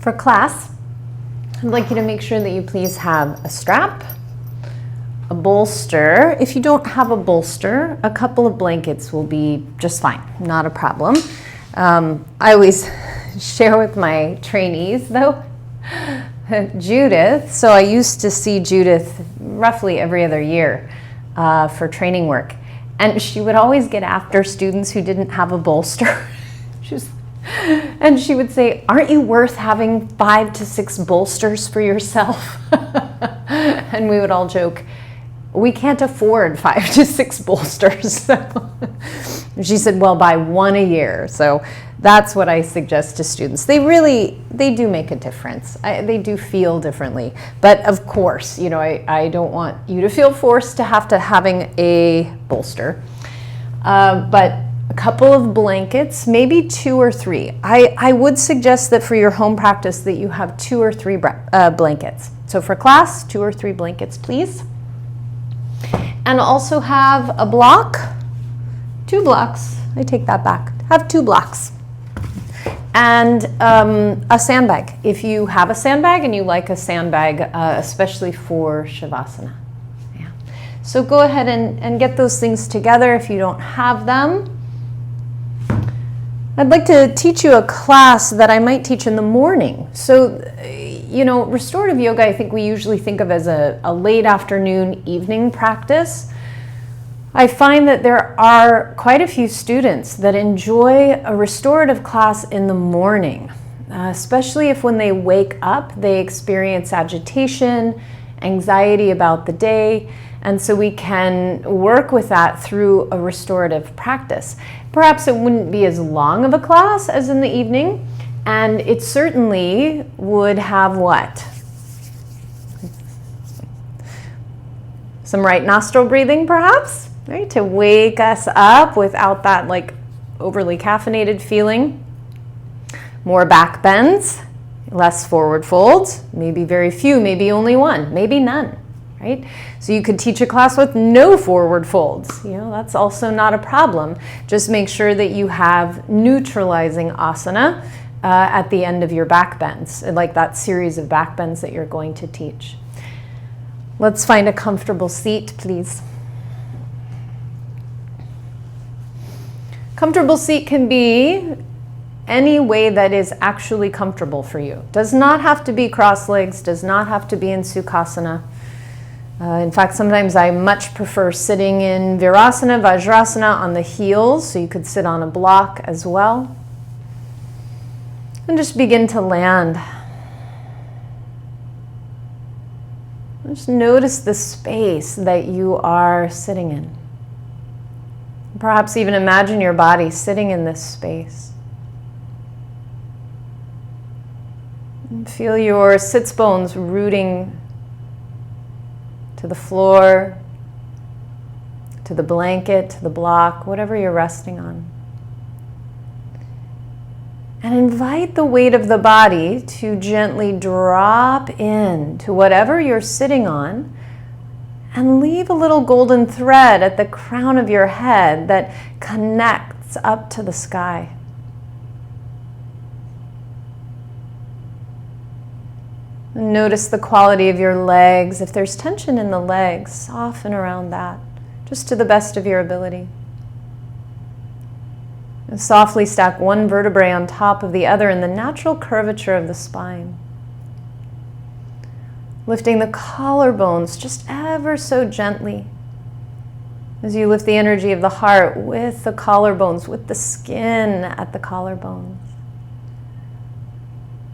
For class, I'd like you to make sure that you please have a strap, a bolster. If you don't have a bolster, a couple of blankets will be just fine, not a problem. I always share with my trainees, though, Judith, so I used to see Judith roughly every other year for training work, and she would always get after students who didn't have a bolster. And she would say, aren't you worth having 5 to 6 bolsters for yourself? And we would all joke, we can't afford 5 to 6 bolsters. She said, well, buy 1 a year. So that's what I suggest to students. They do make a difference. They do feel differently. But of course, you know, I don't want you to feel forced to having a bolster. But a couple of blankets, maybe 2 or 3. I would suggest that for your home practice that you have 2 or 3 blankets. So for class, 2 or 3 blankets, please. And also have a block, 2 blocks. I take that back. Have 2 blocks. And a sandbag. If you have a sandbag and you like a sandbag, especially for Shavasana. Yeah. So go ahead and get those things together if you don't have them. I'd like to teach you a class that I might teach in the morning. So, you know, restorative yoga, I think we usually think of as a late afternoon, evening practice. I find that there are quite a few students that enjoy a restorative class in the morning, especially if when they wake up, they experience agitation, anxiety about the day, and so we can work with that through a restorative practice. Perhaps it wouldn't be as long of a class as in the evening, and it certainly would have what? Some right nostril breathing, perhaps, right? To wake us up without that like overly caffeinated feeling. More back bends, less forward folds, maybe very few, maybe only 1, maybe none. Right? So you could teach a class with no forward folds. You know, that's also not a problem. Just make sure that you have neutralizing asana at the end of your back bends, like that series of back bends that you're going to teach. Let's find a comfortable seat, please. Comfortable seat can be any way that is actually comfortable for you. Does not have to be cross legs, does not have to be in Sukhasana. In fact, sometimes I much prefer sitting in Virasana, Vajrasana on the heels, so you could sit on a block as well. And just begin to land. Just notice the space that you are sitting in. Perhaps even imagine your body sitting in this space. And feel your sits bones rooting to the floor, to the blanket, to the block, whatever you're resting on. And invite the weight of the body to gently drop in to whatever you're sitting on and leave a little golden thread at the crown of your head that connects up to the sky. Notice the quality of your legs. If there's tension in the legs, soften around that, just to the best of your ability. And softly stack one vertebrae on top of the other in the natural curvature of the spine. Lifting the collarbones just ever so gently. As you lift the energy of the heart with the collarbones, with the skin at the collarbones.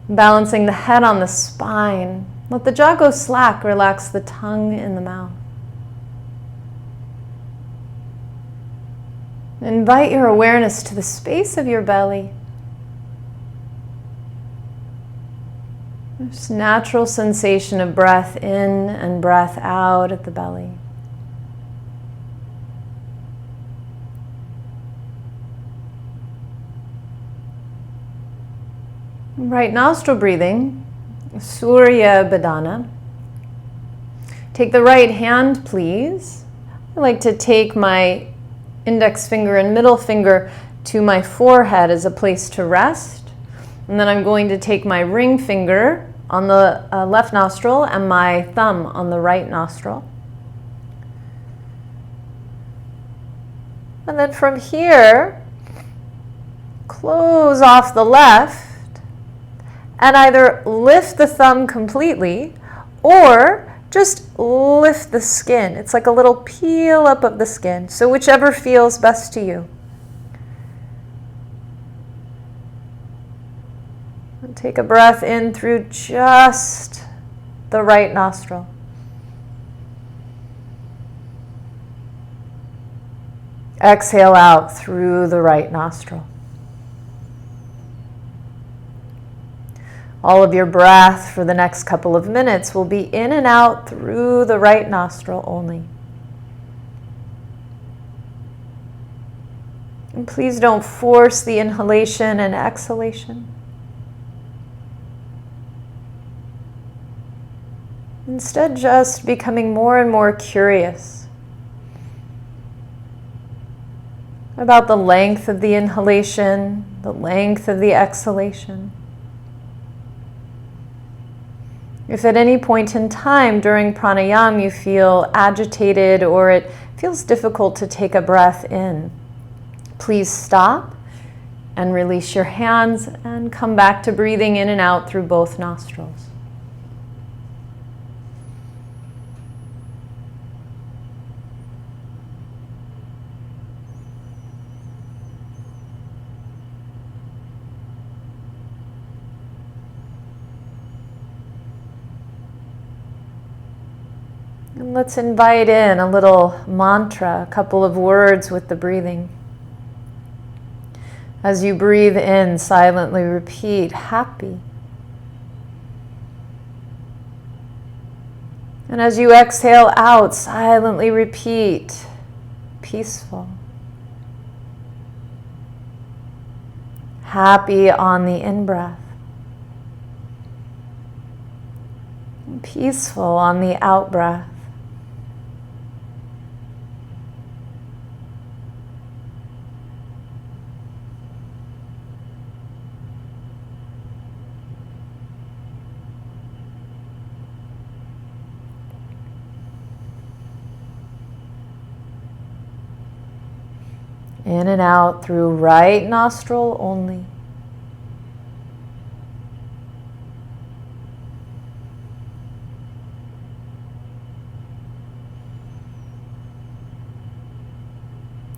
Balancing the head on the spine. Let the jaw go slack, relax the tongue in the mouth. Invite your awareness to the space of your belly. This natural sensation of breath in and breath out at the belly. Right nostril breathing, Surya Bhedana. Take the right hand, please. I like to take my index finger and middle finger to my forehead as a place to rest. And then I'm going to take my ring finger on the left nostril and my thumb on the right nostril. And then from here, close off the left and either lift the thumb completely or just lift the skin. It's like a little peel up of the skin. So whichever feels best to you. And take a breath in through just the right nostril. Exhale out through the right nostril. All of your breath for the next couple of minutes will be in and out through the right nostril only. And please don't force the inhalation and exhalation. Instead, just becoming more and more curious about the length of the inhalation, the length of the exhalation. If at any point in time during pranayama you feel agitated or it feels difficult to take a breath in, please stop and release your hands and come back to breathing in and out through both nostrils. And let's invite in a little mantra, a couple of words with the breathing. As you breathe in, silently repeat, happy. And as you exhale out, silently repeat, peaceful. Happy on the in-breath. Peaceful on the out-breath. In and out through right nostril only.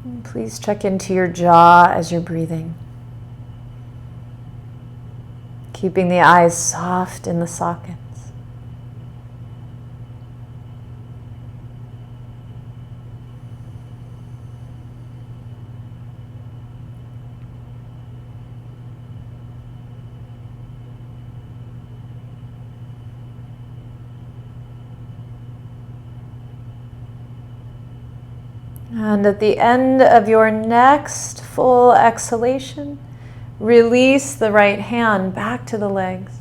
And please check into your jaw as you're breathing. Keeping the eyes soft in the sockets. And at the end of your next full exhalation, release the right hand back to the legs.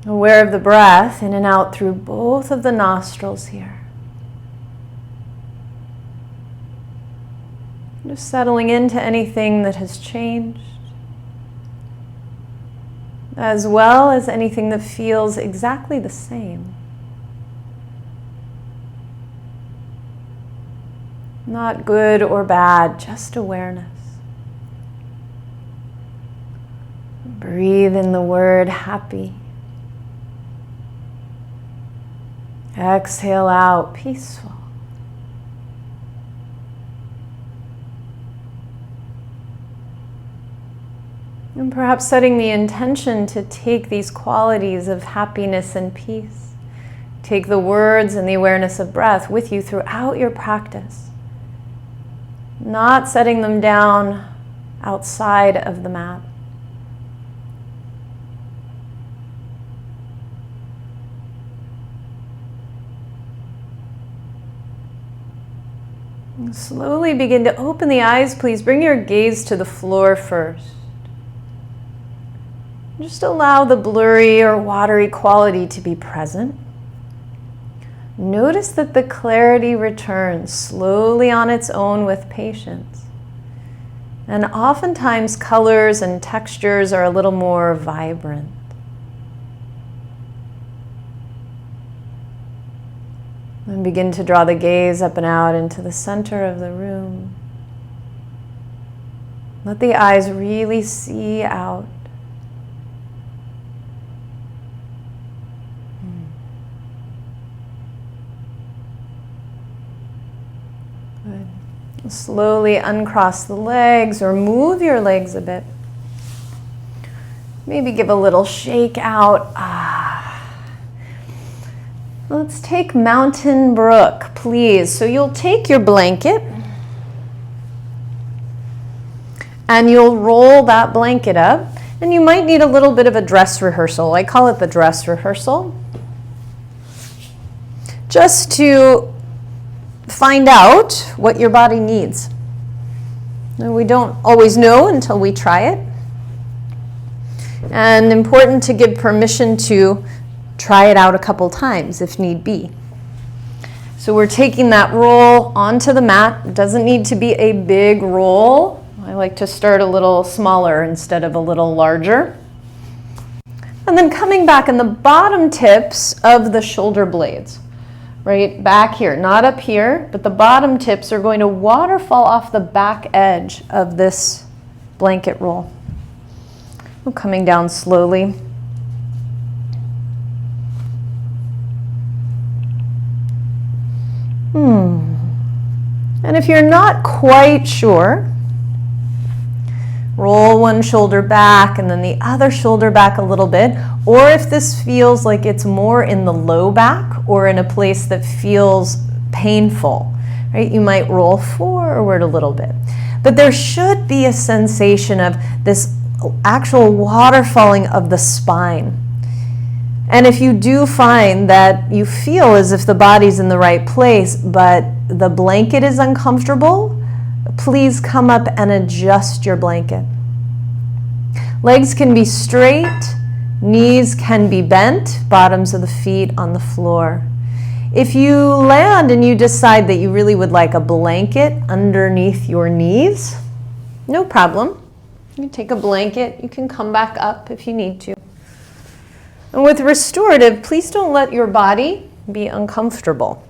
Aware of the breath in and out through both of the nostrils here. Just settling into anything that has changed, as well as anything that feels exactly the same. Not good or bad, just awareness. Breathe in the word happy. Exhale out, peaceful. And perhaps setting the intention to take these qualities of happiness and peace, take the words and the awareness of breath with you throughout your practice. Not setting them down outside of the mat. And slowly begin to open the eyes, please. Bring your gaze to the floor first. Just allow the blurry or watery quality to be present. Notice that the clarity returns slowly on its own with patience. And oftentimes colors and textures are a little more vibrant. And begin to draw the gaze up and out into the center of the room. Let the eyes really see out. Good. Slowly uncross the legs or move your legs a bit. Maybe give a little shake out. Let's take Mountain Brook, please. So you'll take your blanket and you'll roll that blanket up, and you might need a little bit of a dress rehearsal. I call it the dress rehearsal. Just to find out what your body needs. And we don't always know until we try it. And important to give permission to try it out a couple times if need be. So we're taking that roll onto the mat. It doesn't need to be a big roll. I like to start a little smaller instead of a little larger. And then coming back in the bottom tips of the shoulder blades, right back here, not up here, but the bottom tips are going to waterfall off the back edge of this blanket roll. We're coming down slowly. And if you're not quite sure, roll one shoulder back and then the other shoulder back a little bit. Or if this feels like it's more in the low back or in a place that feels painful, right? You might roll forward a little bit. But there should be a sensation of this actual waterfalling of the spine. And if you do find that you feel as if the body's in the right place, but the blanket is uncomfortable, please come up and adjust your blanket. Legs can be straight, knees can be bent, bottoms of the feet on the floor. If you land and you decide that you really would like a blanket underneath your knees, no problem. You can take a blanket, you can come back up if you need to. And with restorative, please don't let your body be uncomfortable.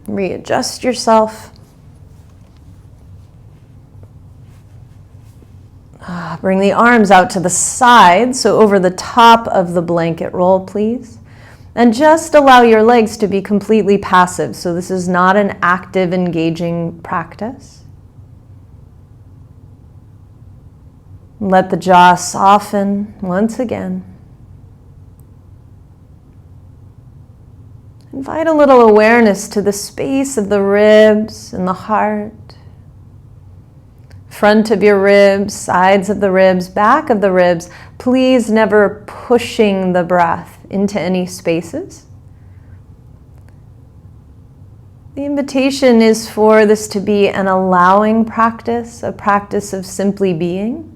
Readjust yourself. Bring the arms out to the side, so over the top of the blanket roll, please. And just allow your legs to be completely passive. So this is not an active, engaging practice. Let the jaw soften once again. Invite a little awareness to the space of the ribs and the heart. Front of your ribs, sides of the ribs, back of the ribs. Please never pushing the breath into any spaces. The invitation is for this to be an allowing practice, a practice of simply being.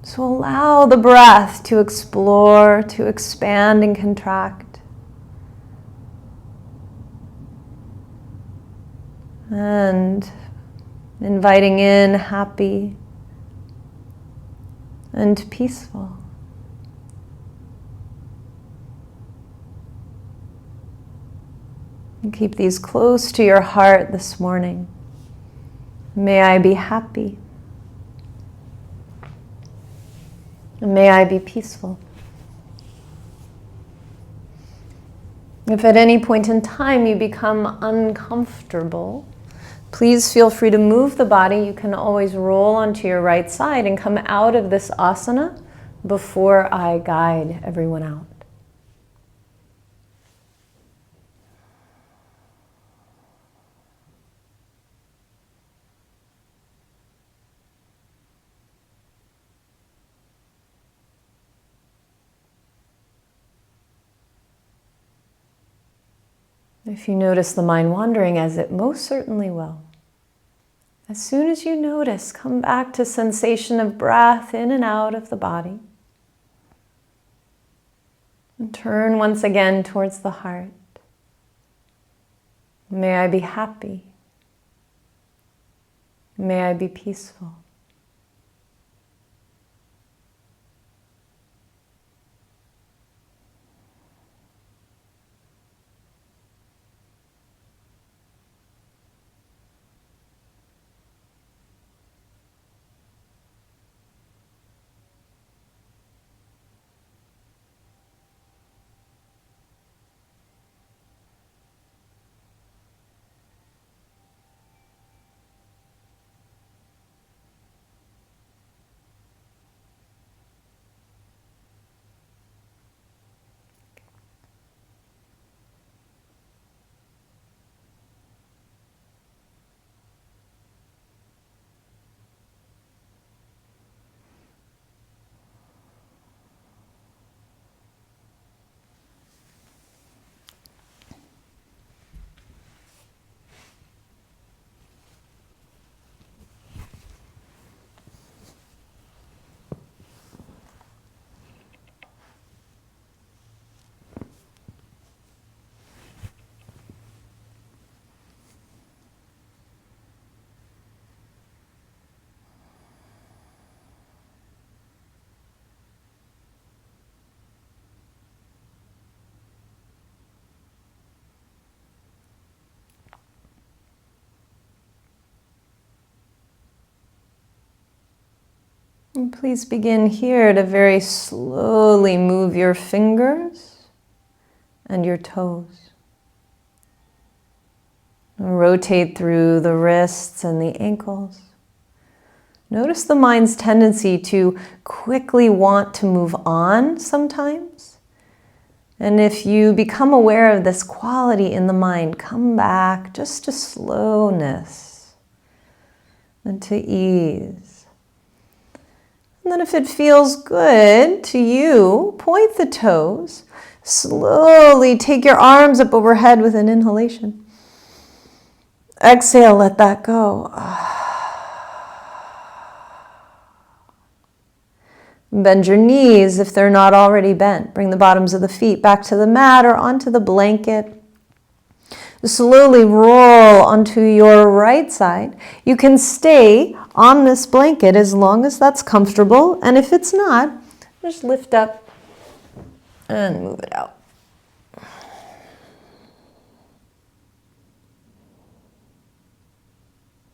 So allow the breath to explore, to expand and contract. And inviting in happy and peaceful. And keep these close to your heart this morning. May I be happy. And may I be peaceful. If at any point in time you become uncomfortable, please feel free to move the body. You can always roll onto your right side and come out of this asana before I guide everyone out. If you notice the mind wandering, as it most certainly will, as soon as you notice, come back to sensation of breath in and out of the body. And turn once again towards the heart. May I be happy. May I be peaceful. And please begin here to very slowly move your fingers and your toes. Rotate through the wrists and the ankles. Notice the mind's tendency to quickly want to move on sometimes. And if you become aware of this quality in the mind, come back just to slowness and to ease. And then if it feels good to you, point the toes. Slowly take your arms up overhead with an inhalation. Exhale, let that go. Bend your knees if they're not already bent. Bring the bottoms of the feet back to the mat or onto the blanket. Slowly roll onto your right side. You can stay on this blanket as long as that's comfortable, and if it's not, just lift up and move it out.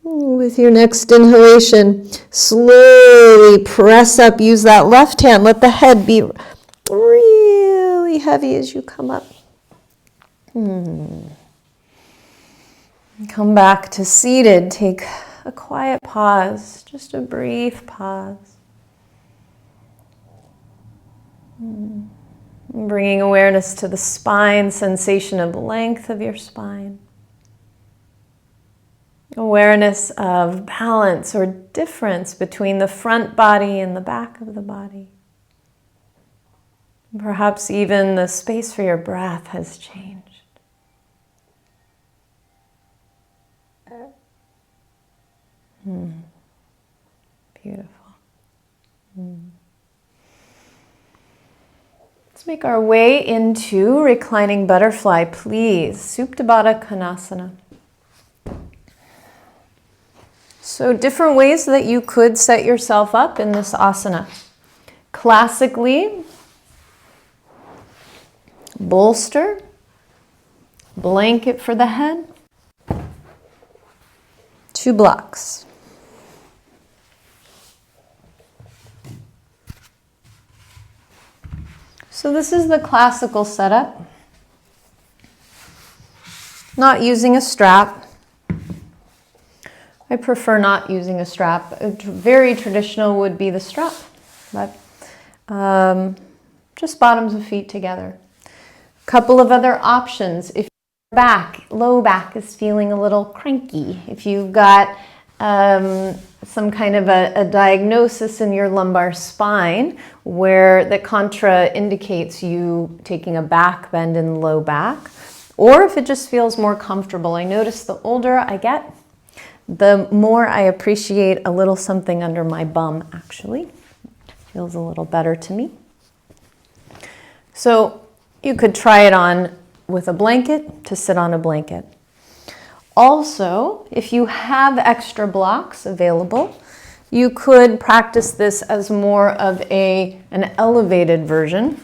With your next inhalation, slowly press up. Use that left hand. Let the head be really heavy as you come up. Come back to seated. Take a quiet pause, just a brief pause. Bringing awareness to the spine, sensation of length of your spine. Awareness of balance or difference between the front body and the back of the body. Perhaps even the space for your breath has changed. Beautiful. Let's make our way into reclining butterfly, please. Supta Baddha Konasana. So different ways that you could set yourself up in this asana. Classically, bolster, blanket for the head, 2 blocks. So this is the classical setup. Not using a strap. I prefer not using a strap. Very traditional would be the strap, but just bottoms of feet together. A couple of other options. If your back, low back is feeling a little cranky, if you've got some kind of a diagnosis in your lumbar spine where the contra indicates you taking a back bend in the low back, or if it just feels more comfortable. I notice the older I get, the more I appreciate a little something under my bum, actually. Feels a little better to me. So You could try it on with a blanket, to sit on a blanket. Also, if you have extra blocks available, you could practice this as more of an elevated version.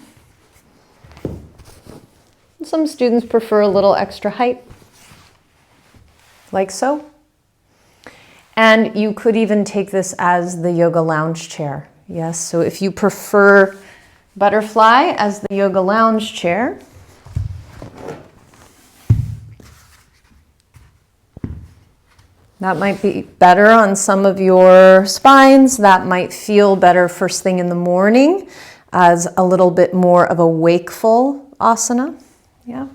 Some students prefer a little extra height, like so. And you could even take this as the yoga lounge chair. Yes, so if you prefer butterfly as the yoga lounge chair, that might be better on some of your spines. That might feel better first thing in the morning as a little bit more of a wakeful asana. Yeah.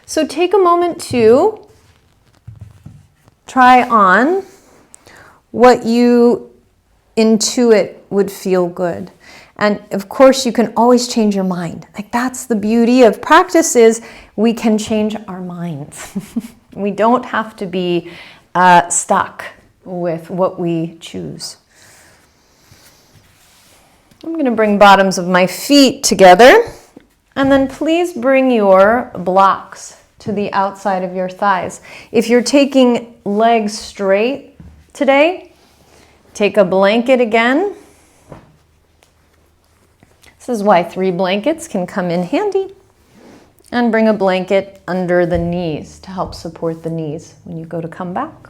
So take a moment to try on what you intuit would feel good. And of course, you can always change your mind. Like, that's the beauty of practice, is we can change our minds. We don't have to be stuck with what we choose. I'm going to bring bottoms of my feet together, and then please bring your blocks to the outside of your thighs. If you're taking legs straight today, take a blanket again. This is why 3 blankets can come in handy. And bring a blanket under the knees to help support the knees when you go to come back.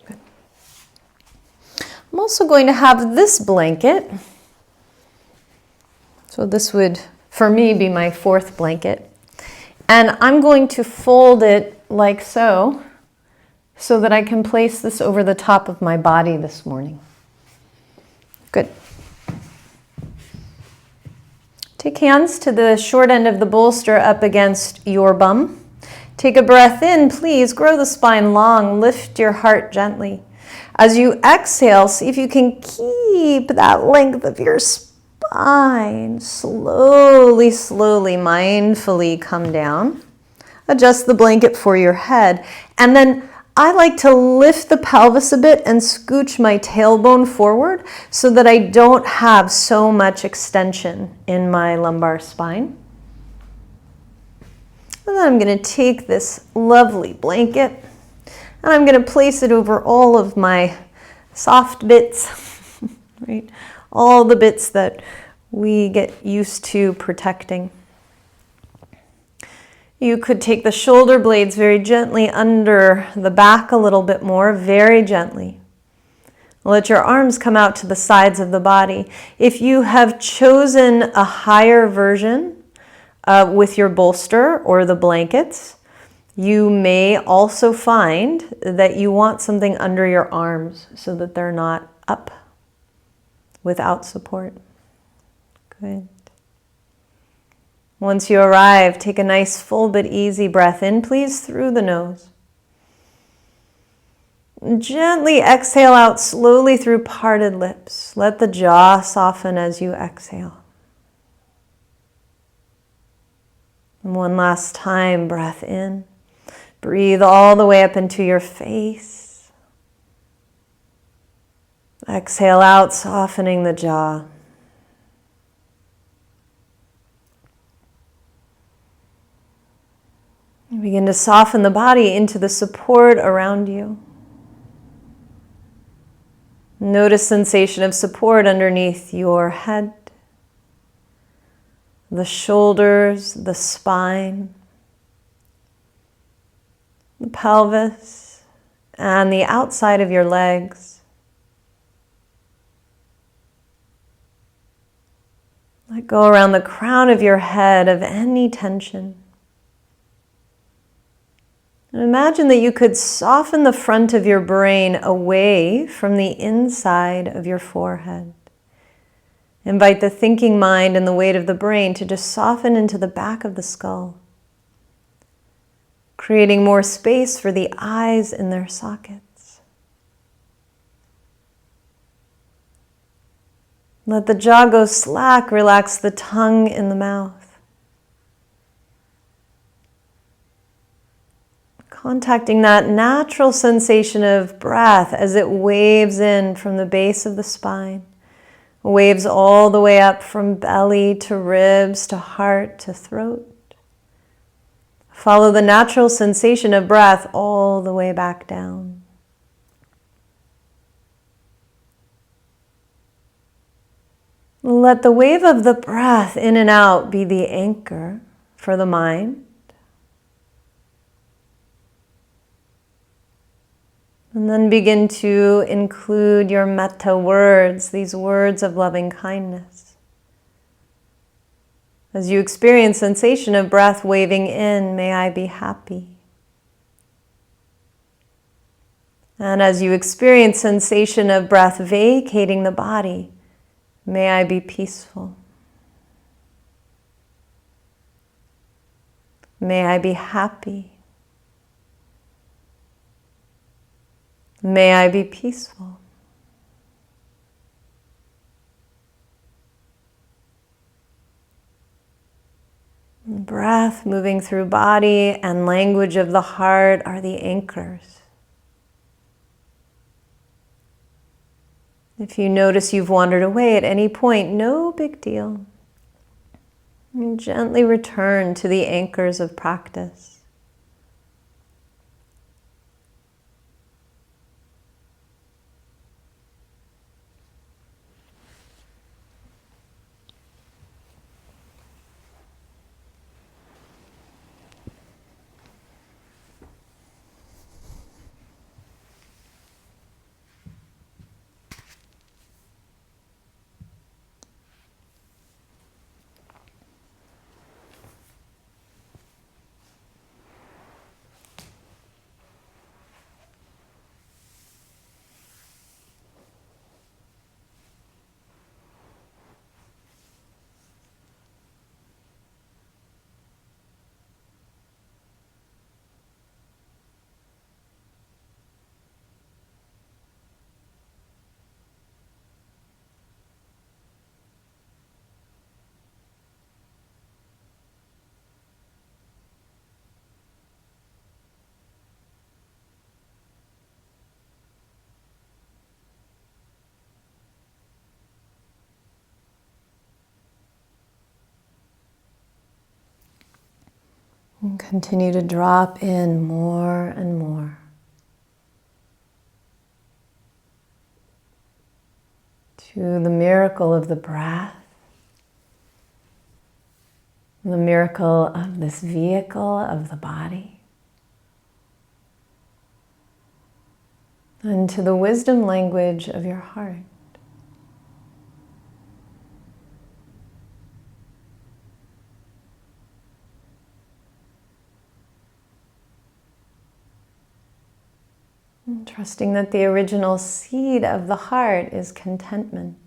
Good. I'm also going to have this blanket. So this would, for me, be my 4th blanket. And I'm going to fold it like so that I can place this over the top of my body this morning. Good. Take hands to the short end of the bolster up against your bum. Take a breath in, please. Grow the spine long. Lift your heart gently. As you exhale, see if you can keep that length of your spine. Slowly, slowly, mindfully come down. Adjust the blanket for your head. And then I like to lift the pelvis a bit and scooch my tailbone forward so that I don't have so much extension in my lumbar spine. And then I'm going to take this lovely blanket and I'm going to place it over all of my soft bits, right? All the bits that we get used to protecting. You could take the shoulder blades very gently under the back a little bit more, very gently. Let your arms come out to the sides of the body. If you have chosen a higher version with your bolster or the blankets, you may also find that you want something under your arms so that they're not up without support. Good. Once you arrive, take a nice full but easy breath in, please, through the nose. Gently exhale out slowly through parted lips. Let the jaw soften as you exhale. And one last time, breath in. Breathe all the way up into your face. Exhale out, softening the jaw. Begin to soften the body into the support around you. Notice sensation of support underneath your head, the shoulders, the spine, the pelvis, and the outside of your legs. Let go around the crown of your head of any tension. And imagine that you could soften the front of your brain away from the inside of your forehead. Invite the thinking mind and the weight of the brain to just soften into the back of the skull, creating more space for the eyes in their sockets. Let the jaw go slack, relax the tongue in the mouth. Contacting that natural sensation of breath as it waves in from the base of the spine, waves all the way up from belly to ribs to heart to throat. Follow the natural sensation of breath all the way back down. Let the wave of the breath in and out be the anchor for the mind. And then begin to include your metta words, these words of loving kindness. As you experience sensation of breath waving in, may I be happy. And as you experience sensation of breath vacating the body, may I be peaceful. May I be happy. May I be peaceful. Breath moving through body and language of the heart are the anchors. If you notice you've wandered away at any point, no big deal. And gently return to the anchors of practice. And continue to drop in more and more to the miracle of the breath, the miracle of this vehicle of the body, and to the wisdom language of your heart. And trusting that the original seed of the heart is contentment.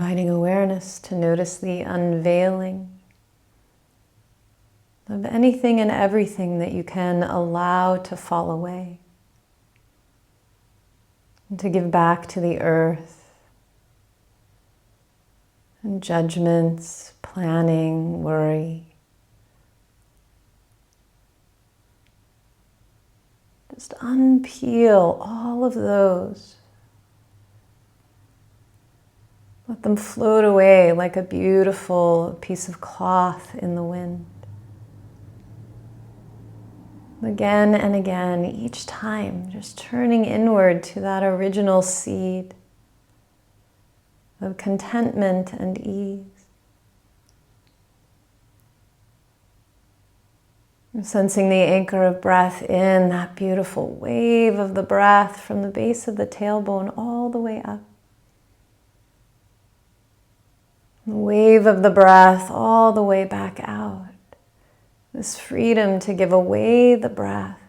Inviting awareness to notice the unveiling of anything and everything that you can allow to fall away, and to give back to the earth and judgments, planning, worry. Just unpeel all of those. Let them float away like a beautiful piece of cloth in the wind. Again and again, each time, just turning inward to that original seed of contentment and ease. And sensing the anchor of breath in, that beautiful wave of the breath from the base of the tailbone all the way up. The wave of the breath all the way back out. This freedom to give away the breath.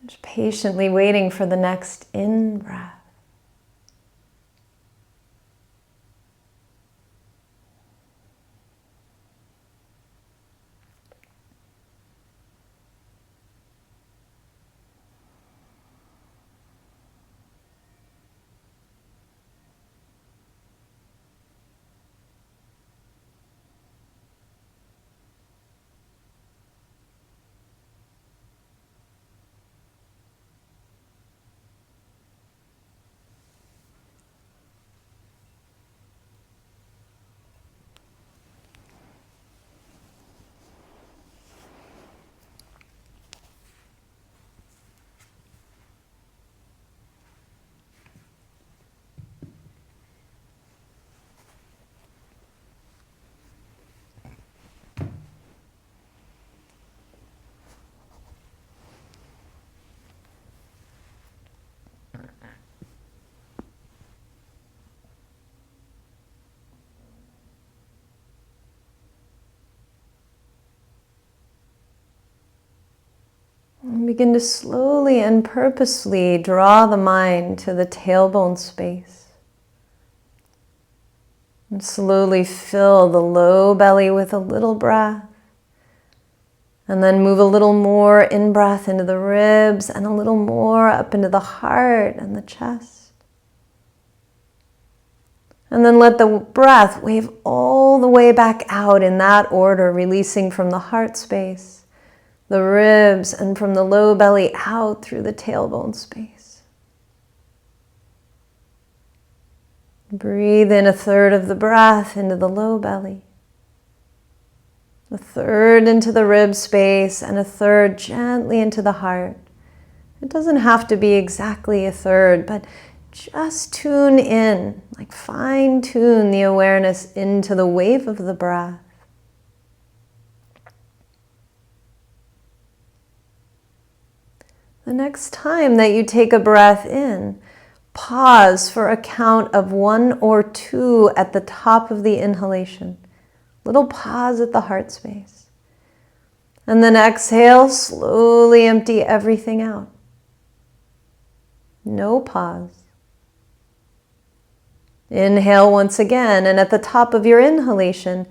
Just patiently waiting for the next in-breath. And begin to slowly and purposefully draw the mind to the tailbone space. And slowly fill the low belly with a little breath. And then move a little more in-breath into the ribs and a little more up into the heart and the chest. And then let the breath wave all the way back out in that order, releasing from the heart space, the ribs, and from the low belly out through the tailbone space. Breathe in a third of the breath into the low belly, a third into the rib space, and a third gently into the heart. It doesn't have to be exactly a third, but just tune in, like fine tune the awareness into the wave of the breath. The next time that you take a breath in, pause for a count of 1 or 2 at the top of the inhalation. Little pause at the heart space. And then exhale, slowly empty everything out. No pause. Inhale once again, and at the top of your inhalation,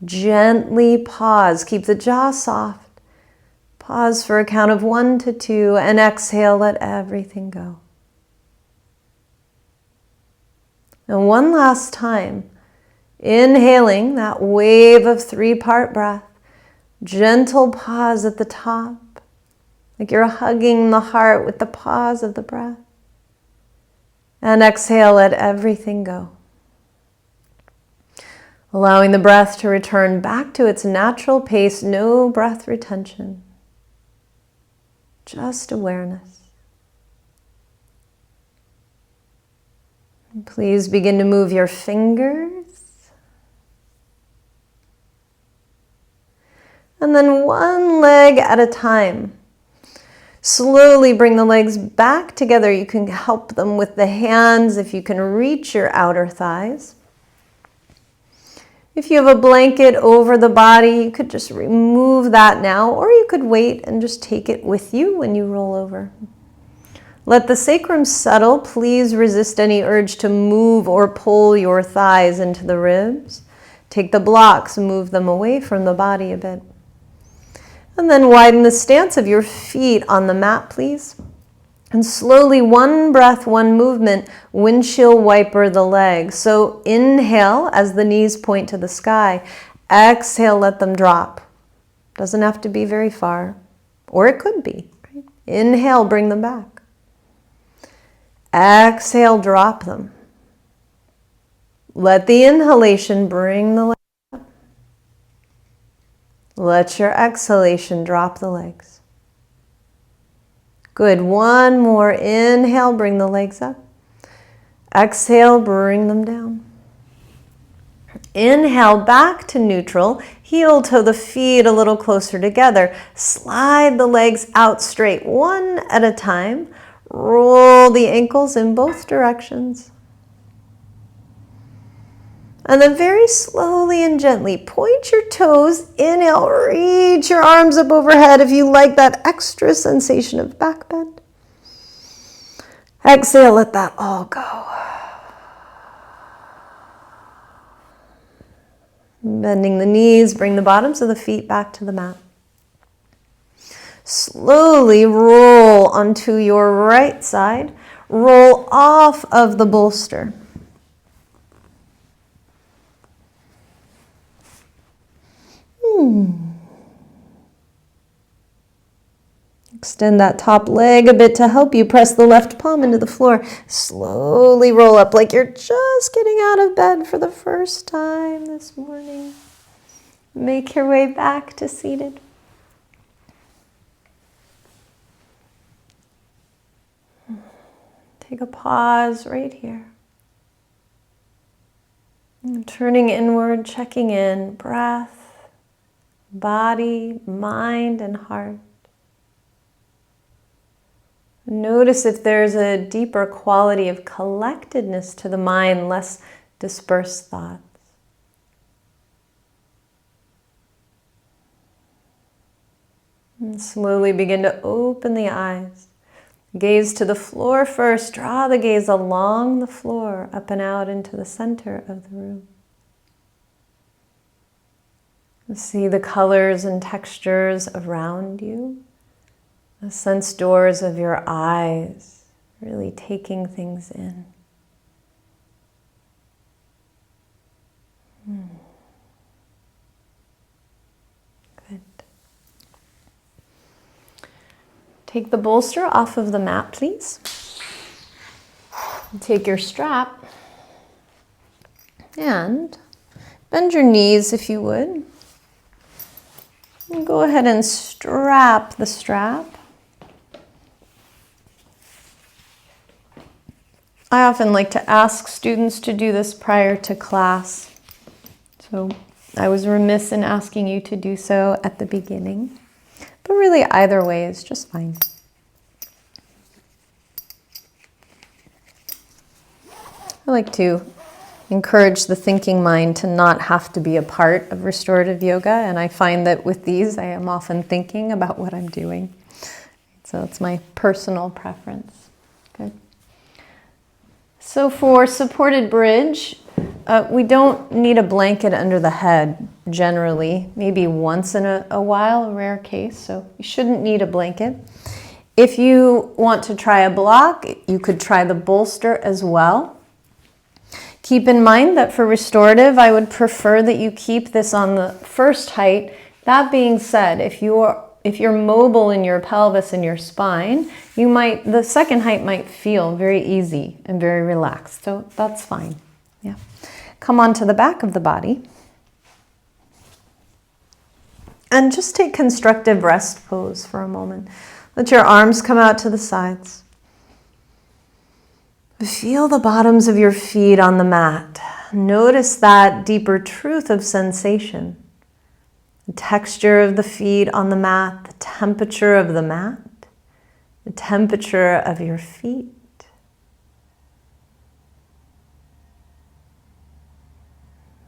gently pause. Keep the jaw soft. Pause for a count of 1 to 2, and exhale, let everything go. And one last time, inhaling that wave of 3-part breath, gentle pause at the top, like you're hugging the heart with the pause of the breath. And exhale, let everything go. Allowing the breath to return back to its natural pace, no breath retention. Just awareness. And please begin to move your fingers. And then one leg at a time. Slowly bring the legs back together. You can help them with the hands if you can reach your outer thighs. If you have a blanket over the body, you could just remove that now, or you could wait and just take it with you when you roll over. Let the sacrum settle. Please resist any urge to move or pull your thighs into the ribs. Take the blocks, move them away from the body a bit. And then widen the stance of your feet on the mat, please. And slowly, one breath, one movement, windshield wiper the legs. So inhale as the knees point to the sky. Exhale, let them drop. Doesn't have to be very far, or it could be. Right? Inhale, bring them back. Exhale, drop them. Let the inhalation bring the legs up. Let your exhalation drop the legs. Good. One more. Inhale, bring the legs up. Exhale, bring them down. Inhale, back to neutral. Heel toe the feet a little closer together. Slide the legs out straight, one at a time. Roll the ankles in both directions. And then very slowly and gently, point your toes. Inhale, reach your arms up overhead if you like that extra sensation of back bend. Exhale, let that all go. Bending the knees, bring the bottoms of the feet back to the mat. Slowly roll onto your right side. Roll off of the bolster. Extend that top leg a bit to help you. Press the left palm into the floor. Slowly roll up like you're just getting out of bed for the first time this morning. Make your way back to seated. Take a pause right here. Turning inward, checking in, breath, body, mind, and heart. Notice if there's a deeper quality of collectedness to the mind, less dispersed thoughts. And slowly begin to open the eyes. Gaze to the floor first. Draw the gaze along the floor, up and out into the center of the room. See the colors and textures around you. The sense doors of your eyes, really taking things in. Good. Take the bolster off of the mat, please. Take your strap and bend your knees if you would. And go ahead and strap the strap. I often like to ask students to do this prior to class. So I was remiss in asking you to do so at the beginning. But really either way is just fine. I like to encourage the thinking mind to not have to be a part of restorative yoga. And I find that with these, I am often thinking about what I'm doing. So it's my personal preference. Good. So for supported bridge, we don't need a blanket under the head generally, maybe once in a while, a rare case, so you shouldn't need a blanket. If you want to try a block, you could try the bolster as well. Keep in mind that for restorative, I would prefer that you keep this on the first height. That being said, if you're mobile in your pelvis and your spine, the second height might feel very easy and very relaxed. So that's fine. Yeah. Come onto the back of the body. And just take constructive rest pose for a moment. Let your arms come out to the sides. Feel the bottoms of your feet on the mat. Notice that deeper truth of sensation. The texture of the feet on the mat, the temperature of the mat, the temperature of your feet.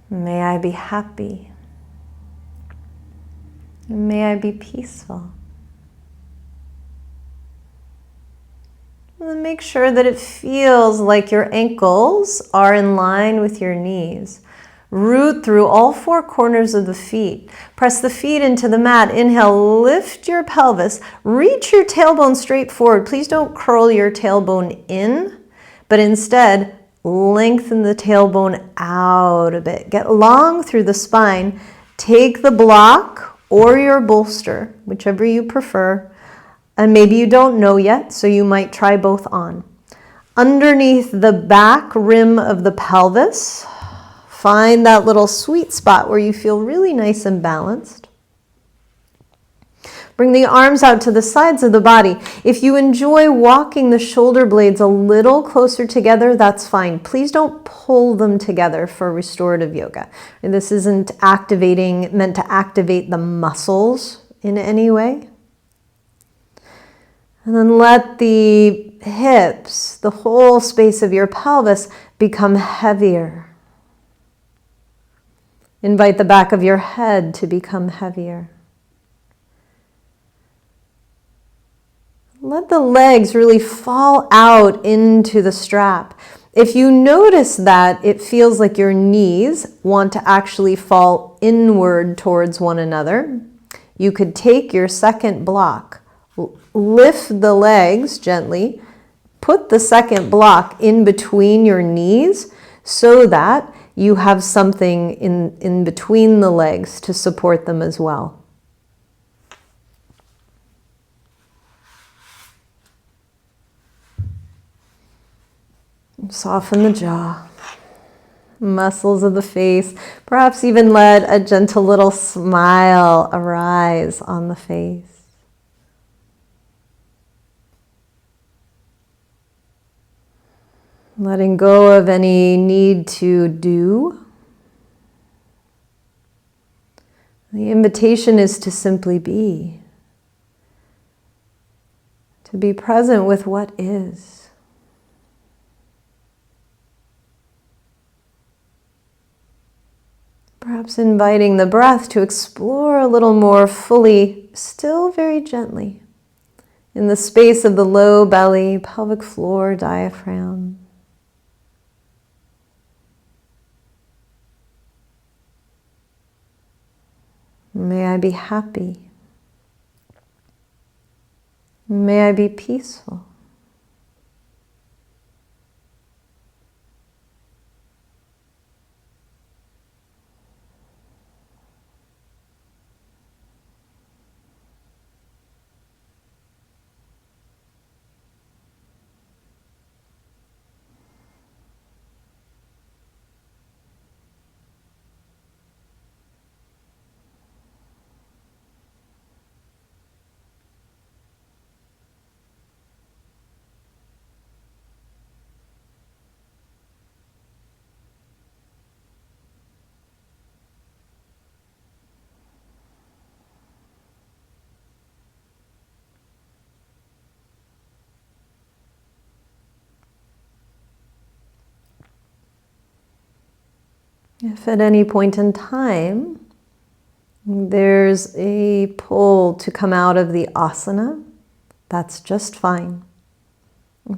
May I be happy. May I be peaceful. And then make sure that it feels like your ankles are in line with your knees. Root through all four corners of the feet. Press the feet into the mat. Inhale, lift your pelvis. Reach your tailbone straight forward. Please don't curl your tailbone in, but instead lengthen the tailbone out a bit. Get long through the spine. Take the block or your bolster, whichever you prefer. And maybe you don't know yet, so you might try both on. Underneath the back rim of the pelvis, find that little sweet spot where you feel really nice and balanced. Bring the arms out to the sides of the body. If you enjoy walking the shoulder blades a little closer together, that's fine. Please don't pull them together for restorative yoga. And this isn't meant to activate the muscles in any way. And then let the hips, the whole space of your pelvis, become heavier. Invite the back of your head to become heavier. Let the legs really fall out into the strap. If you notice that it feels like your knees want to actually fall inward towards one another, you could take your second block, lift the legs gently, put the second block in between your knees so that you have something in between the legs to support them as well. Soften the jaw, muscles of the face, perhaps even let a gentle little smile arise on the face. Letting go of any need to do. The invitation is to simply be. To be present with what is. Perhaps inviting the breath to explore a little more fully, still very gently, in the space of the low belly, pelvic floor, diaphragm. May I be happy. May I be peaceful. If at any point in time there's a pull to come out of the asana, that's just fine.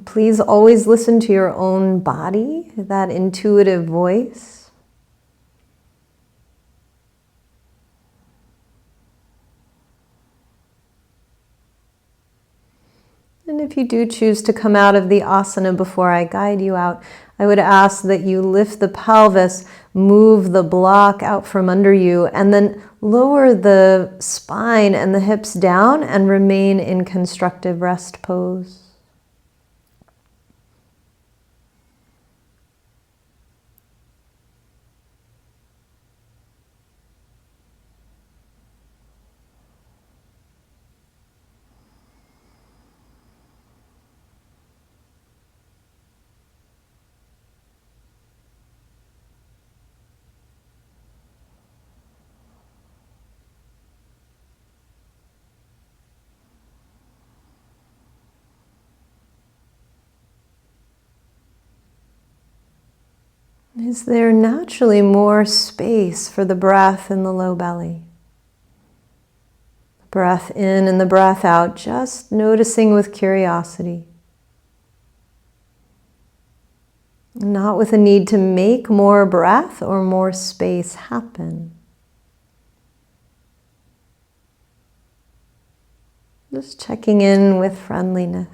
Please always listen to your own body, that intuitive voice. And if you do choose to come out of the asana before I guide you out, I would ask that you lift the pelvis, move the block out from under you, and then lower the spine and the hips down and remain in constructive rest pose. Is there naturally more space for the breath in the low belly? The breath in and the breath out, just noticing with curiosity. not with a need to make more breath or more space happen. Just checking in with friendliness.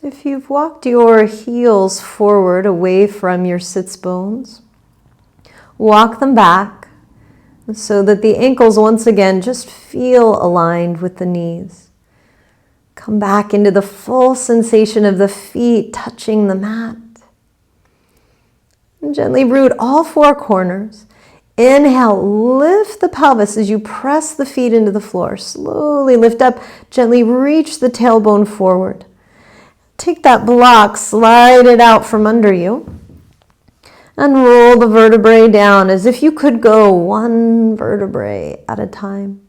If you've walked your heels forward away from your sits bones, walk them back so that the ankles once again just feel aligned with the knees. Come back into the full sensation of the feet touching the mat. And gently root all four corners. Inhale, lift the pelvis as you press the feet into the floor. Slowly lift up, gently reach the tailbone forward. Take that block, slide it out from under you, and roll the vertebrae down as if you could go one vertebrae at a time.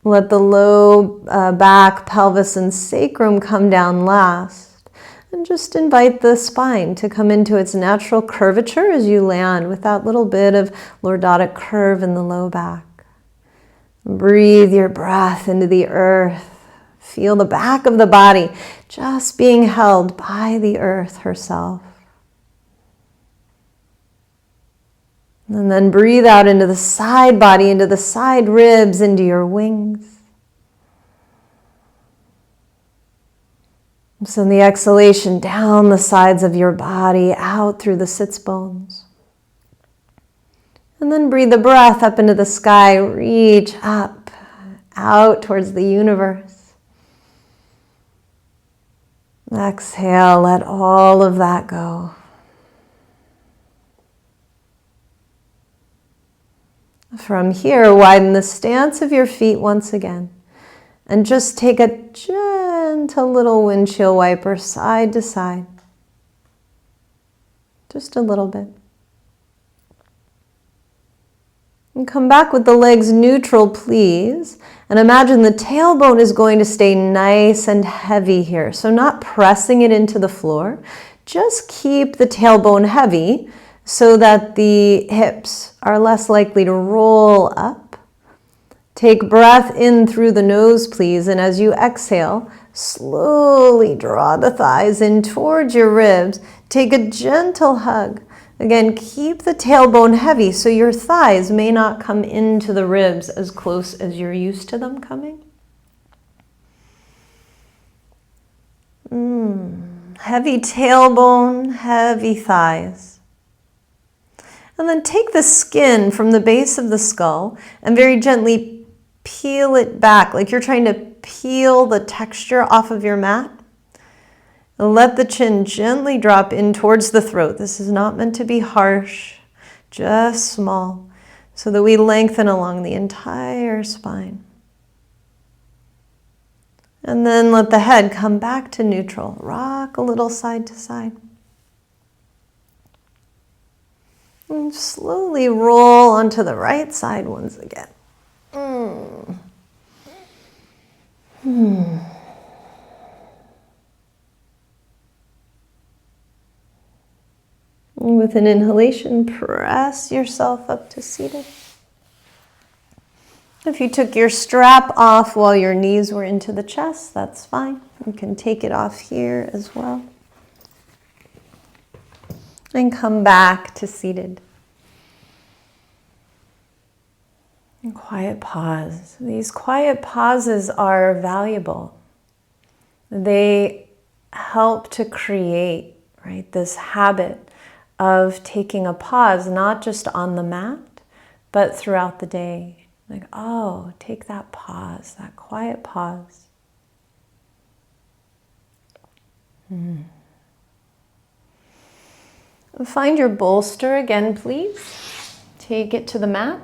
Let the low back, pelvis, and sacrum come down last. And just invite the spine to come into its natural curvature as you land with that little bit of lordotic curve in the low back. Breathe your breath into the earth. Feel the back of the body just being held by the earth herself. And then breathe out into the side body, into the side ribs, into your wings. Send the exhalation down the sides of your body, out through the sits bones. And then breathe the breath up into the sky, reach up, out towards the universe. Exhale, let all of that go. From here, widen the stance of your feet once again. And just take a gentle little windshield wiper side to side. Just a little bit. And come back with the legs neutral, please. And imagine the tailbone is going to stay nice and heavy here. So not pressing it into the floor. Just keep the tailbone heavy so that the hips are less likely to roll up. Take breath in through the nose, please. And as you exhale, slowly draw the thighs in towards your ribs. Take a gentle hug. Again, keep the tailbone heavy so your thighs may not come into the ribs as close as you're used to them coming. Heavy tailbone, heavy thighs. And then take the skin from the base of the skull and very gently peel it back, like you're trying to peel the texture off of your mat. And let the chin gently drop in towards the throat. This is not meant to be harsh, just small, so that we lengthen along the entire spine. And then let the head come back to neutral. Rock a little side to side. And slowly roll onto the right side once again. With an inhalation, press yourself up to seated. If you took your strap off while your knees were into the chest, that's fine. You can take it off here as well. And come back to seated. And quiet pause. These quiet pauses are valuable. They help to create, right, this habit of taking a pause, not just on the mat, but throughout the day. Like, oh, take that pause, that quiet pause. Find your bolster again, please. take it to the mat.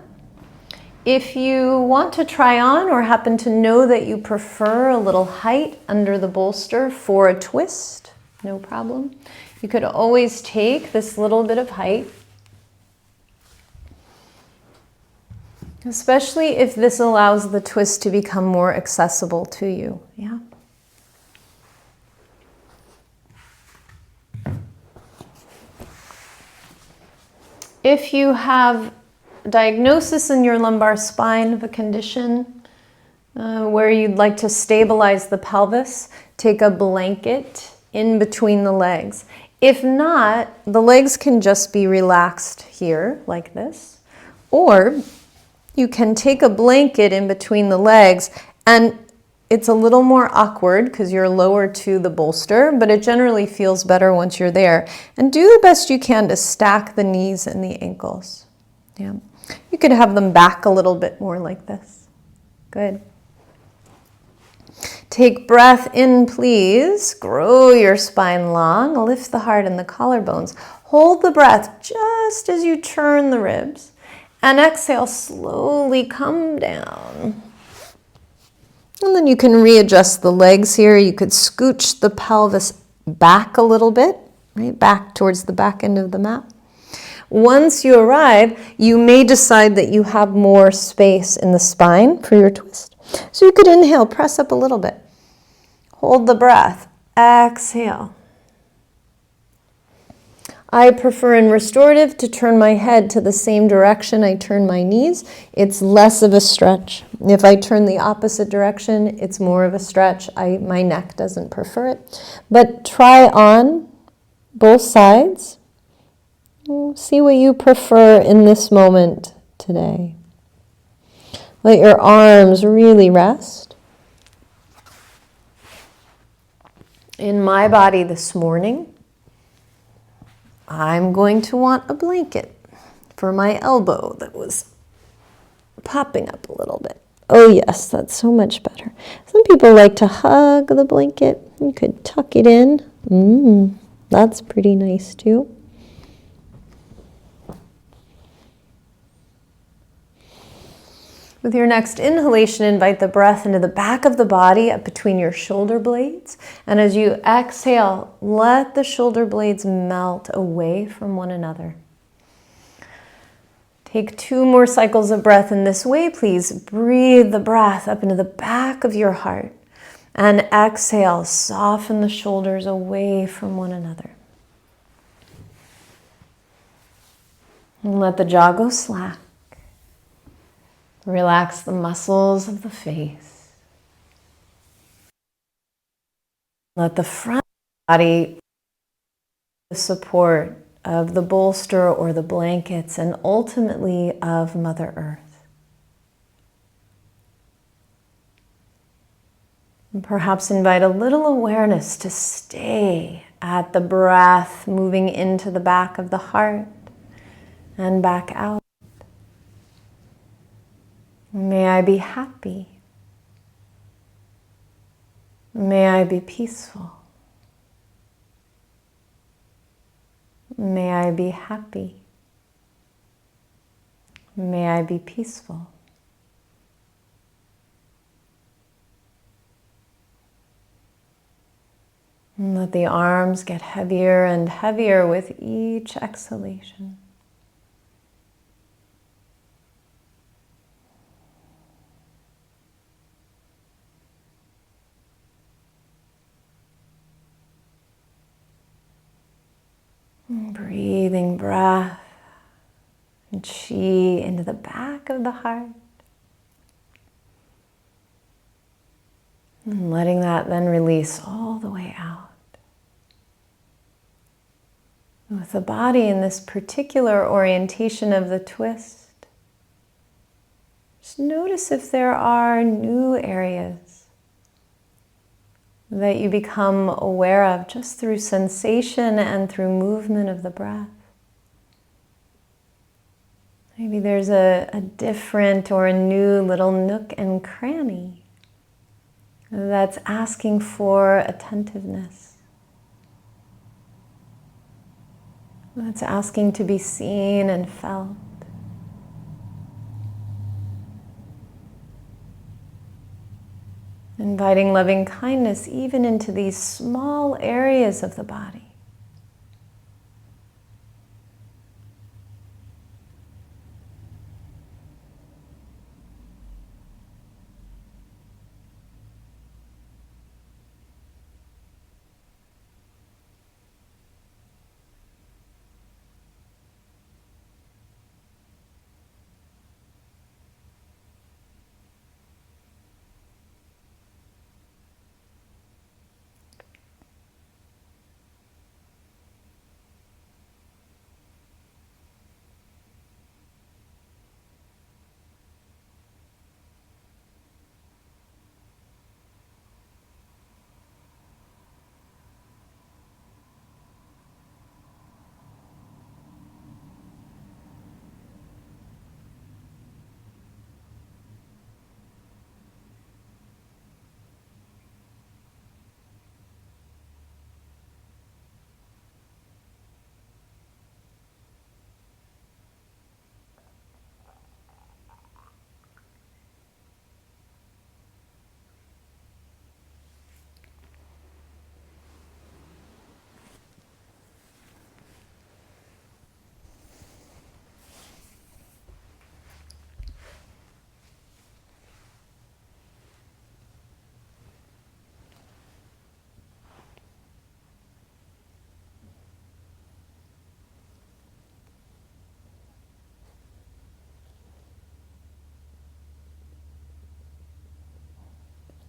If you want to try on or happen to know that you prefer a little height under the bolster for a twist, no problem. You could always take this little bit of height, especially if this allows the twist to become more accessible to you. Yeah. If you have diagnosis in your lumbar spine of a condition where you'd like to stabilize the pelvis, take a blanket in between the legs. If not, the legs can just be relaxed here like this, or you can take a blanket in between the legs, and it's a little more awkward because you're lower to the bolster, but it generally feels better once you're there. And do the best you can to stack the knees and the ankles. Yeah. You could have them back a little bit more like this. Good. Take breath in, please. Grow your spine long. Lift the heart and the collarbones. Hold the breath just as you turn the ribs. And exhale, slowly come down. And then you can readjust the legs here. You could scooch the pelvis back a little bit, right? Back towards the back end of the mat. Once you arrive, you may decide that you have more space in the spine for your twist. So you could inhale, press up a little bit. Hold the breath. Exhale. I prefer in restorative to turn my head to the same direction I turn my knees. It's less of a stretch. If I turn the opposite direction, it's more of a stretch. My neck doesn't prefer it. But try on both sides. See what you prefer in this moment today. Let your arms really rest. In my body this morning, I'm going to want a blanket for my elbow that was popping up a little bit. Oh yes, that's so much better. Some people like to hug the blanket. You could tuck it in. That's pretty nice too. With your next inhalation, invite the breath into the back of the body up between your shoulder blades. And as you exhale, let the shoulder blades melt away from one another. Take 2 more cycles of breath in this way, please. Breathe the breath up into the back of your heart. And exhale, soften the shoulders away from one another. And let the jaw go slack. Relax the muscles of the face. Let the front body the support of the bolster or the blankets and ultimately of Mother Earth. And perhaps invite a little awareness to stay at the breath moving into the back of the heart and back out. May I be happy. May I be peaceful. May I be happy. May I be peaceful. And let the arms get heavier and heavier with each exhalation. Breathing breath and chi into the back of the heart. And letting that then release all the way out. With the body in this particular orientation of the twist, just notice if there are new areas that you become aware of just through sensation and through movement of the breath. Maybe there's a different or a new little nook and cranny that's asking for attentiveness. That's asking to be seen and felt. Inviting loving kindness even into these small areas of the body.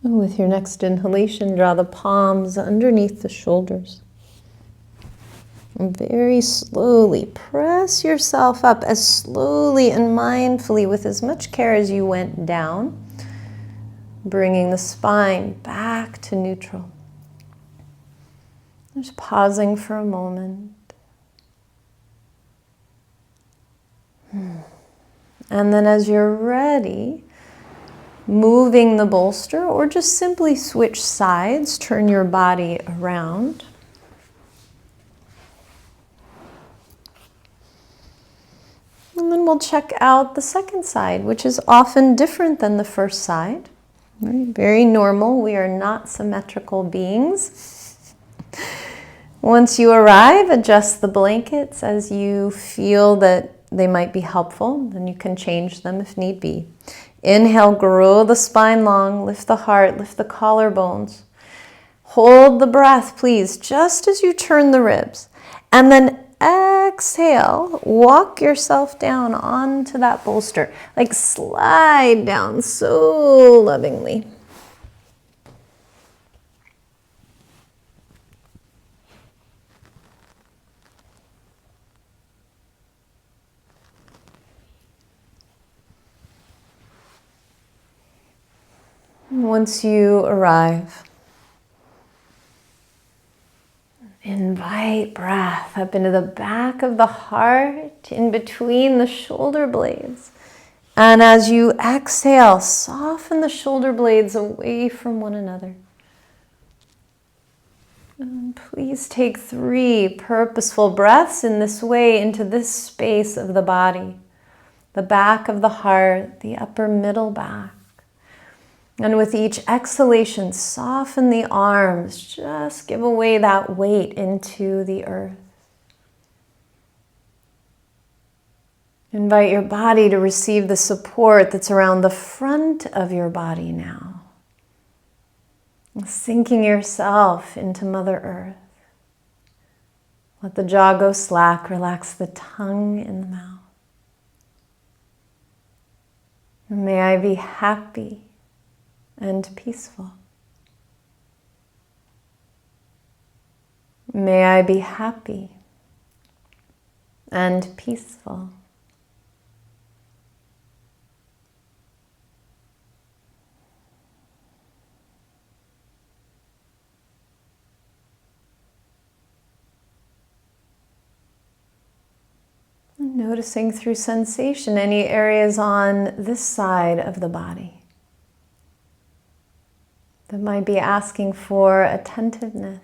And with your next inhalation, draw the palms underneath the shoulders. And very slowly press yourself up, as slowly and mindfully, with as much care as you went down, bringing the spine back to neutral. Just pausing for a moment. And then as you're ready, moving the bolster, or just simply switch sides, turn your body around. And then we'll check out the second side, which is often different than the first side. Right? Very normal. We are not symmetrical beings. Once you arrive, adjust the blankets as you feel that they might be helpful. Then you can change them if need be. Inhale, grow the spine long, lift the heart, lift the collarbones. Hold the breath, please, just as you turn the ribs. And then exhale, walk yourself down onto that bolster. Like slide down so lovingly. Once you arrive, invite breath up into the back of the heart, in between the shoulder blades. And as you exhale, soften the shoulder blades away from one another. And please take 3 purposeful breaths in this way into this space of the body, the back of the heart, the upper middle back. And with each exhalation, soften the arms. Just give away that weight into the earth. Invite your body to receive the support that's around the front of your body now. Sinking yourself into Mother Earth. Let the jaw go slack. Relax the tongue in the mouth. And may I be happy and peaceful. May I be happy and peaceful. And noticing through sensation any areas on this side of the body that might be asking for attentiveness.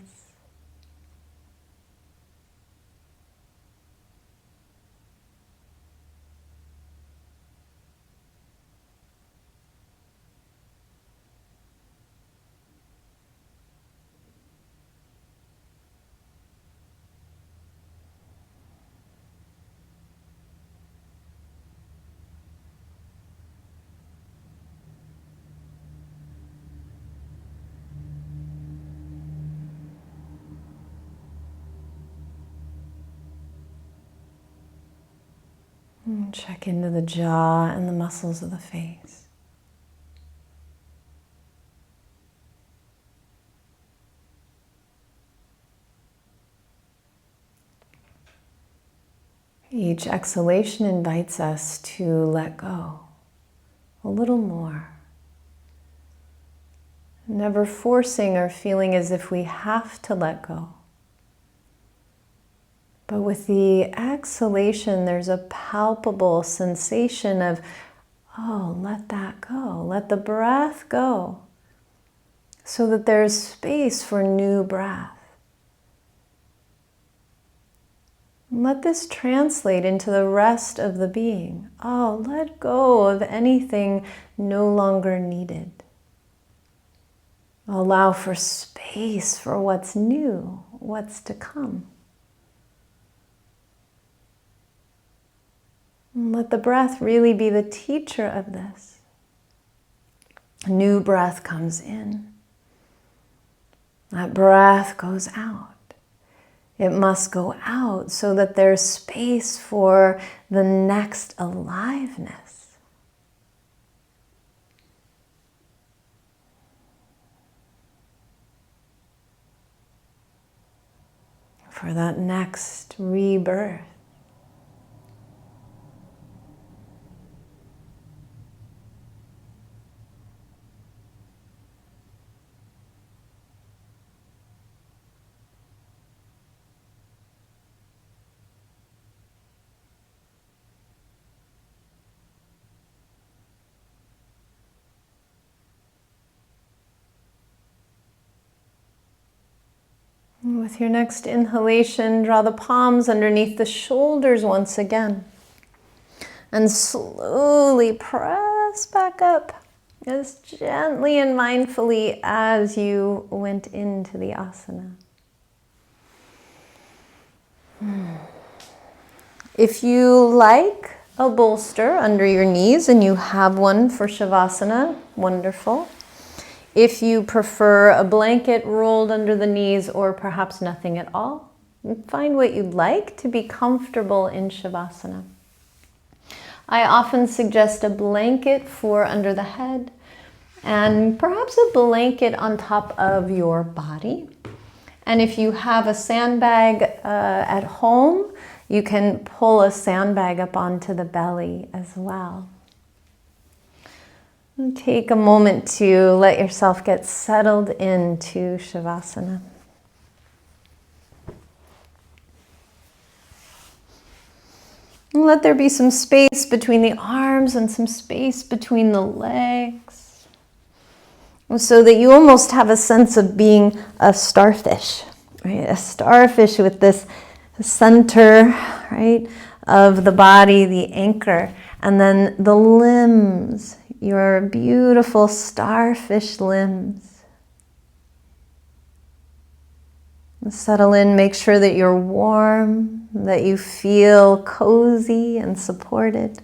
And check into the jaw and the muscles of the face. Each exhalation invites us to let go a little more. Never forcing or feeling as if we have to let go. But with the exhalation, there's a palpable sensation of, oh, let that go. Let the breath go. So that there's space for new breath. Let this translate into the rest of the being. Oh, let go of anything no longer needed. Allow for space for what's new, what's to come. And let the breath really be the teacher of this. A new breath comes in. That breath goes out. It must go out so that there's space for the next aliveness. For that next rebirth. With your next inhalation, draw the palms underneath the shoulders once again. And slowly press back up as gently and mindfully as you went into the asana. If you like a bolster under your knees and you have one for Shavasana, wonderful. If you prefer a blanket rolled under the knees or perhaps nothing at all, find what you'd like to be comfortable in Shavasana. I often suggest a blanket for under the head and perhaps a blanket on top of your body. And if you have a sandbag at home, you can pull a sandbag up onto the belly as well. And take a moment to let yourself get settled into Shavasana. And let there be some space between the arms and some space between the legs, so that you almost have a sense of being a starfish, right? A starfish with this center, right, of the body, the anchor, and then the limbs, your beautiful starfish limbs. And settle in, make sure that you're warm, that you feel cozy and supported.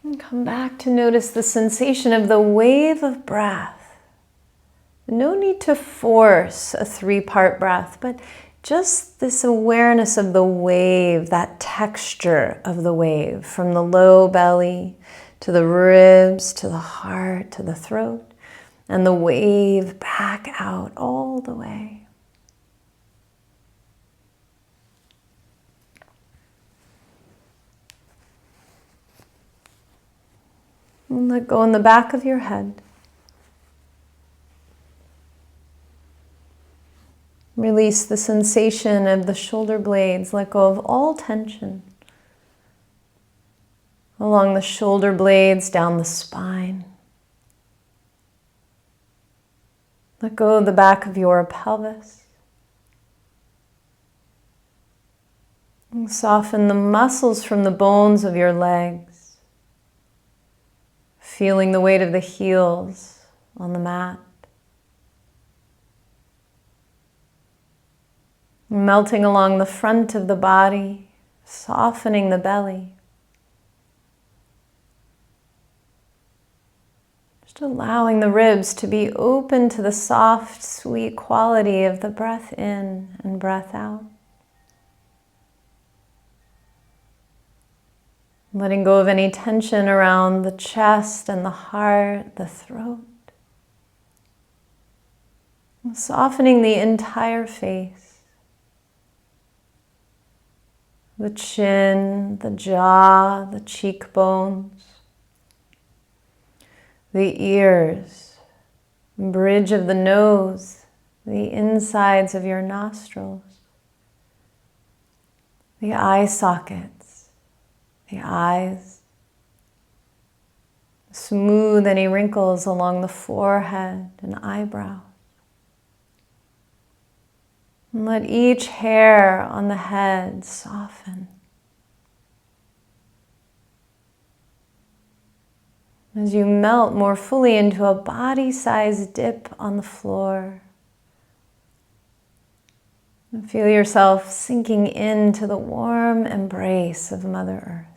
And come back to notice the sensation of the wave of breath. No need to force a 3-part breath, but just this awareness of the wave, that texture of the wave, from the low belly to the ribs, to the heart, to the throat, and the wave back out all the way. And let go in the back of your head. Release the sensation of the shoulder blades. Let go of all tension. Along the shoulder blades, down the spine. Let go of the back of your pelvis. And soften the muscles from the bones of your legs. Feeling the weight of the heels on the mat. Melting along the front of the body, softening the belly. Just allowing the ribs to be open to the soft, sweet quality of the breath in and breath out. Letting go of any tension around the chest and the heart, the throat. Softening the entire face. The chin, the jaw, the cheekbones. The ears, bridge of the nose, the insides of your nostrils, the eye sockets, the eyes. Smooth any wrinkles along the forehead and eyebrows. And let each hair on the head soften. As you melt more fully into a body-sized dip on the floor. And feel yourself sinking into the warm embrace of Mother Earth.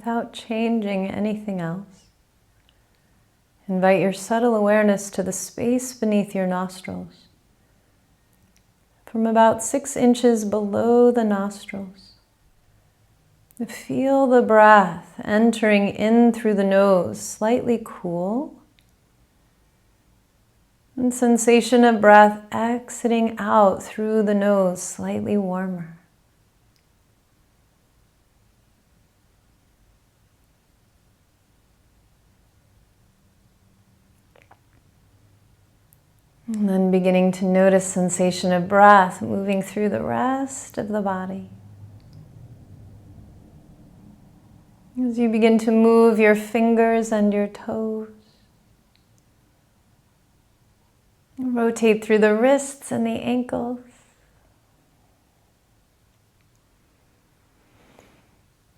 without changing anything else. Invite your subtle awareness to the space beneath your nostrils, from about 6 inches below the nostrils. Feel the breath entering in through the nose, slightly cool, and sensation of breath exiting out through the nose, slightly warmer. And then beginning to notice sensation of breath moving through the rest of the body. As you begin to move your fingers and your toes, rotate through the wrists and the ankles.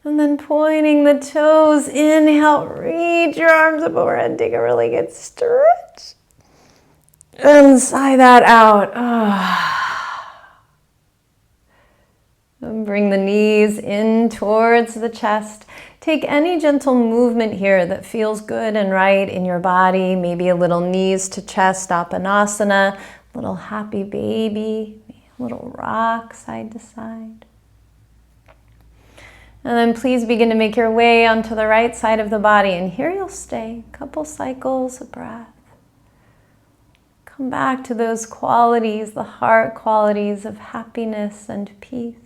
And then pointing the toes, inhale, reach your arms up overhead, take a really good stretch. And sigh that out. And bring the knees in towards the chest. Take any gentle movement here that feels good and right in your body. Maybe a little knees to chest, Apanasana, a little happy baby, a little rock side to side. And then please begin to make your way onto the right side of the body. And here you'll stay, a couple cycles of breath. Come back to those qualities, the heart qualities of happiness and peace.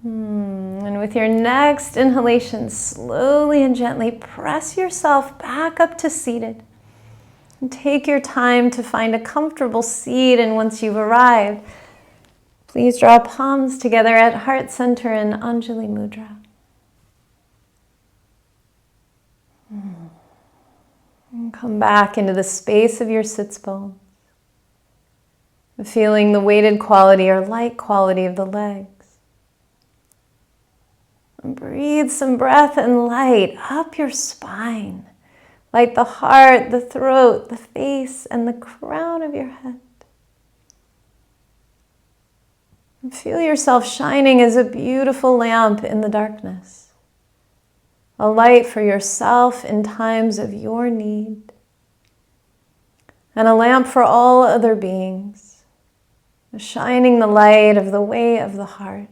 And with your next inhalation, slowly and gently press yourself back up to seated. And take your time to find a comfortable seat, and once you've arrived, please draw palms together at heart center in Anjali Mudra. And come back into the space of your sits bones, feeling the weighted quality or light quality of the legs. And breathe some breath and light up your spine. Light the heart, the throat, the face, and the crown of your head. And feel yourself shining as a beautiful lamp in the darkness. A light for yourself in times of your need. And a lamp for all other beings. Shining the light of the way of the heart.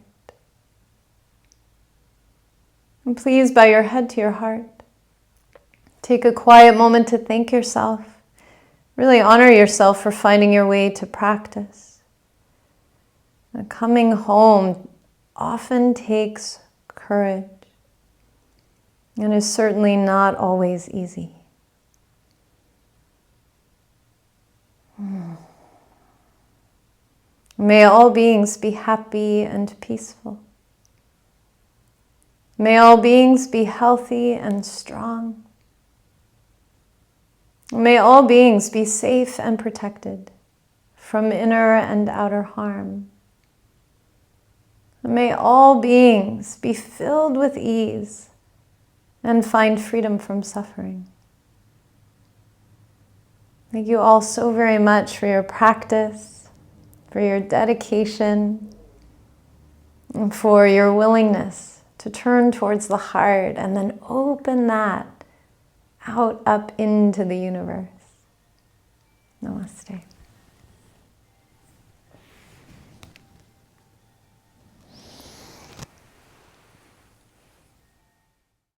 And please bow your head to your heart. Take a quiet moment to thank yourself. Really honor yourself for finding your way to practice. And coming home often takes courage and is certainly not always easy. May all beings be happy and peaceful. May all beings be healthy and strong. May all beings be safe and protected from inner and outer harm. May all beings be filled with ease and find freedom from suffering. Thank you all so very much for your practice, for your dedication, and for your willingness to turn towards the heart and then open that out up into the universe. Namaste.